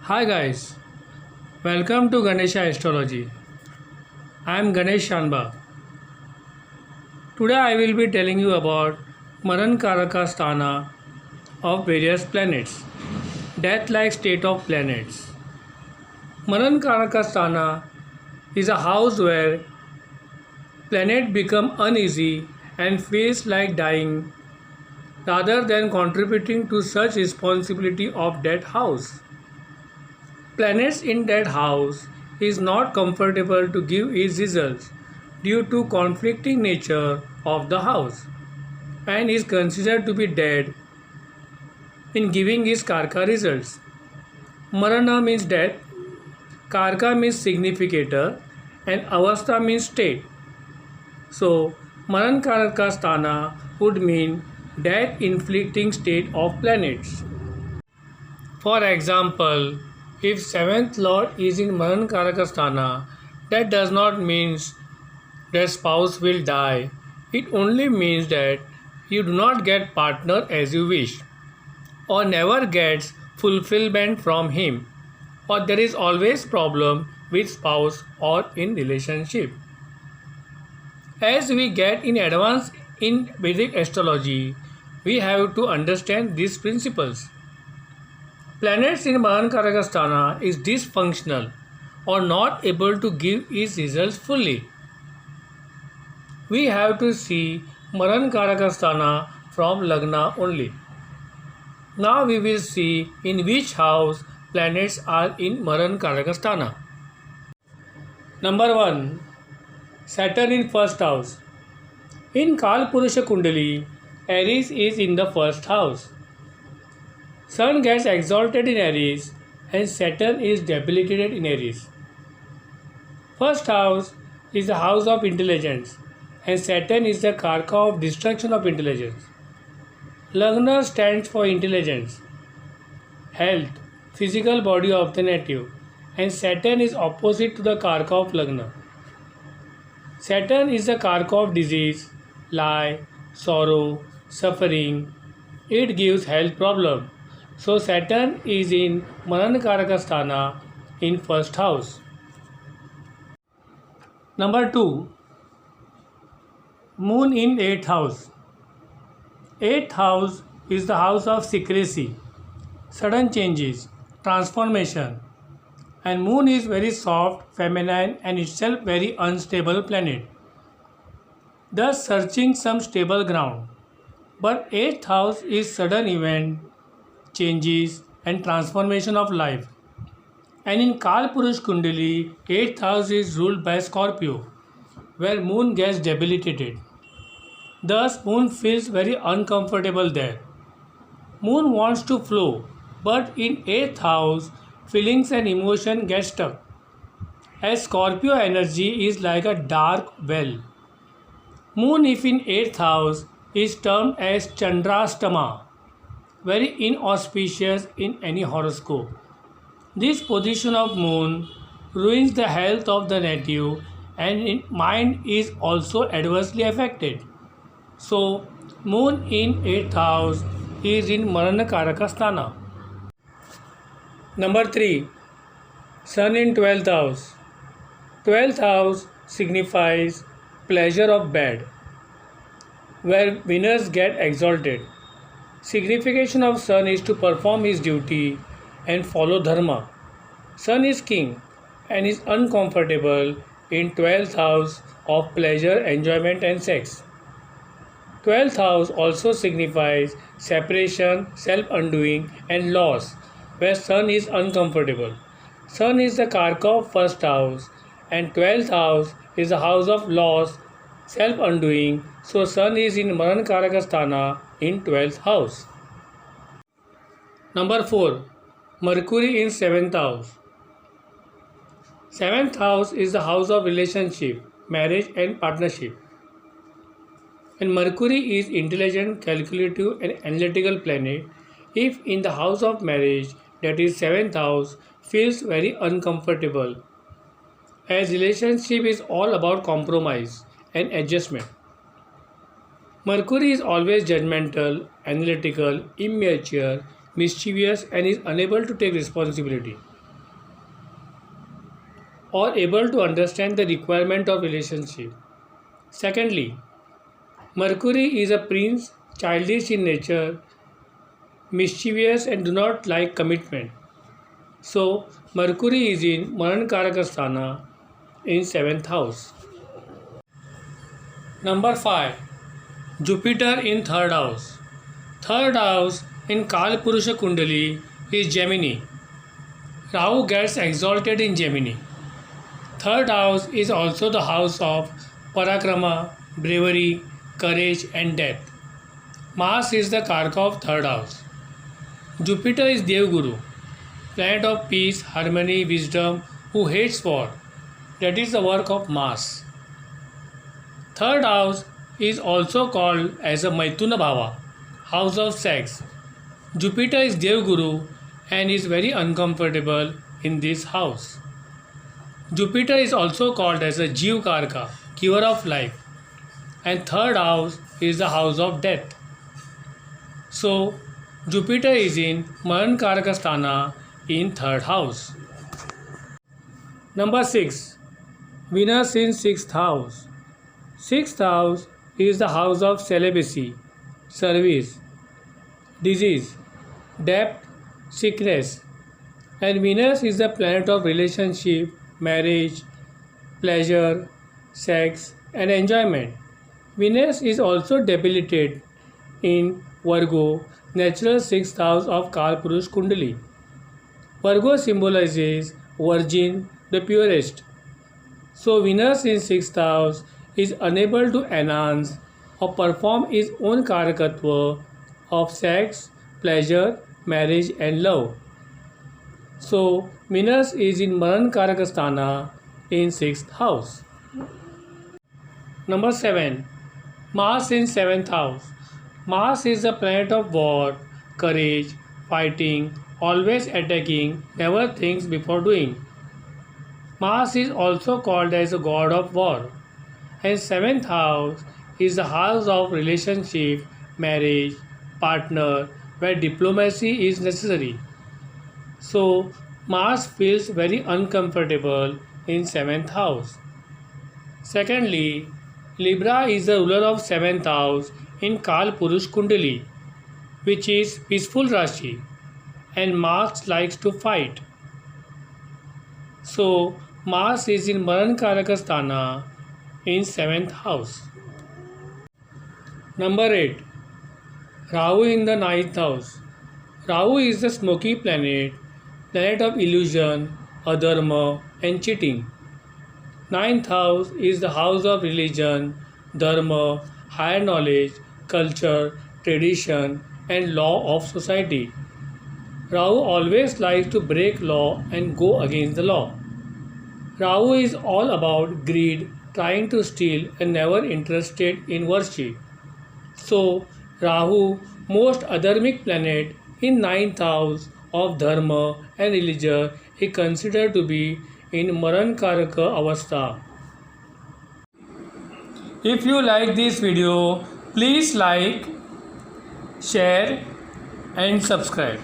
Hi guys, welcome to Ganesha Astrology. I am Ganesh Shanba. Today I will be telling you about Maran Karaka Sthana of various planets, death-like state of planets. Maran Karaka Sthana is a house where planets become uneasy and feels like dying rather than contributing to such responsibility of that house. Planets in that house is not comfortable to give its results due to conflicting nature of the house and is considered to be dead in giving its karka results. Marana means death, karka means significator and avastha means state. So Maran Karaka Sthana would mean death inflicting state of planets. For example, if seventh lord is in Maran Karakasthana, that does not mean that spouse will die. It only means that you do not get partner as you wish, or never gets fulfillment from him, or there is always problem with spouse or in relationship. As we get in advance in Vedic astrology, we have to understand these principles. Planets in Mahankarakasthana is dysfunctional or not able to give its results fully. We have to see Mahankarakasthana from Lagna only. Now we will see in which house planets are in Mahankarakasthana. Number 1. Saturn in first house. In Kalpurusha Kundali, Aries is in the first house. Sun gets exalted in Aries and Saturn is debilitated in Aries. First house is the house of intelligence and Saturn is the karka of destruction of intelligence. Lagna stands for intelligence, health, physical body of the native, and Saturn is opposite to the karka of Lagna. Saturn is the karka of disease, lie, sorrow, suffering. It gives health problem. So Saturn is in Mahankarakasthana in first house. Number 2. Moon in 8th house. 8th house is the house of secrecy, sudden changes, transformation, and Moon is very soft, feminine and itself very unstable planet, thus searching some stable ground. But 8th house is sudden event, changes and transformation of life. And in Kalpurush Kundali, 8th house is ruled by Scorpio, where Moon gets debilitated. Thus, Moon feels very uncomfortable there. Moon wants to flow, but in 8th house, feelings and emotion get stuck. As Scorpio energy is like a dark well. Moon, if in 8th house, is termed as Chandrastama, very inauspicious in any horoscope. This position of Moon ruins the health of the native and mind is also adversely affected. So, Moon in 8th house is in Mahankarakasthana. Number 3. Sun in 12th house. 12th house signifies pleasure of bed, where winners get exalted. Signification of Sun is to perform his duty and follow dharma. Sun is king and is uncomfortable in 12th house of pleasure, enjoyment and sex. 12th house also signifies separation, self-undoing and loss, where Sun is uncomfortable. Sun is the karka of first house and 12th house is the house of loss, self-undoing, so Sun is in Mahankarakasthana in 12th house. Number 4. Mercury in 7th house. 7th house is the house of relationship, marriage and partnership. And Mercury is intelligent, calculative and analytical planet. If in the house of marriage, that is 7th house, feels very uncomfortable, as relationship is all about compromise and adjustment. Mercury is always judgmental, analytical, immature, mischievous and is unable to take responsibility. or able to understand the requirement of relationship. Secondly, Mercury is a prince, childish in nature, mischievous and do not like commitment. So, Mercury is in Maran Karakasthana in 7th house. Number 5. Jupiter in 3rd house. 3rd house in Kalpurusha Kundali is Gemini. Rahu gets exalted in Gemini. 3rd house is also the house of Parakrama, bravery, courage and death. Mars is the Karka of 3rd house. Jupiter is Devguru, planet of peace, harmony, wisdom, who hates war. That is the work of Mars. 3rd house is also called as a Maithuna Bhava, house of sex. Jupiter is Devguru and is very uncomfortable in this house. Jupiter is also called as a Jeev Karka, giver of life, and 3rd house is the house of death. So, Jupiter is in Maran Karakasthana in 3rd house. Number 6. Venus in 6th house. 6th house is the house of celibacy, service, disease, debt, sickness, and Venus is the planet of relationship, marriage, pleasure, sex, and enjoyment. Venus is also debilitated in Virgo, natural 6th house of Kalpurush Kundali. Virgo symbolizes virgin, the purest. So Venus in 6th house is unable to enhance or perform its own karakatva of sex, pleasure, marriage and love. So Venus is in Maran Karakasthana in 6th house. Number 7. Mars in 7th house. Mars is the planet of war, courage, fighting, always attacking, never thinks before doing. Mars is also called as a god of war. And 7th house is the house of relationship, marriage, partner, where diplomacy is necessary. So, Mars feels very uncomfortable in 7th house. Secondly, Libra is the ruler of 7th house in Kalpurush Kundali, which is peaceful Rashi, and Mars likes to fight. So, Mars is in Maran Karakasthana in 7th house. Number 8. Rahu in the 9th house. Rahu is the smoky planet, planet of illusion, adharma and cheating. 9th house is the house of religion, dharma, higher knowledge, culture, tradition and law of society. Rahu always likes to break law and go against the law. Rahu is all about greed, trying to steal and never interested in virtue. So, Rahu, most adharmic planet in 9th house of dharma and religion, is considered to be in Maran Karaka Avastha. If you like this video, please like, share and subscribe.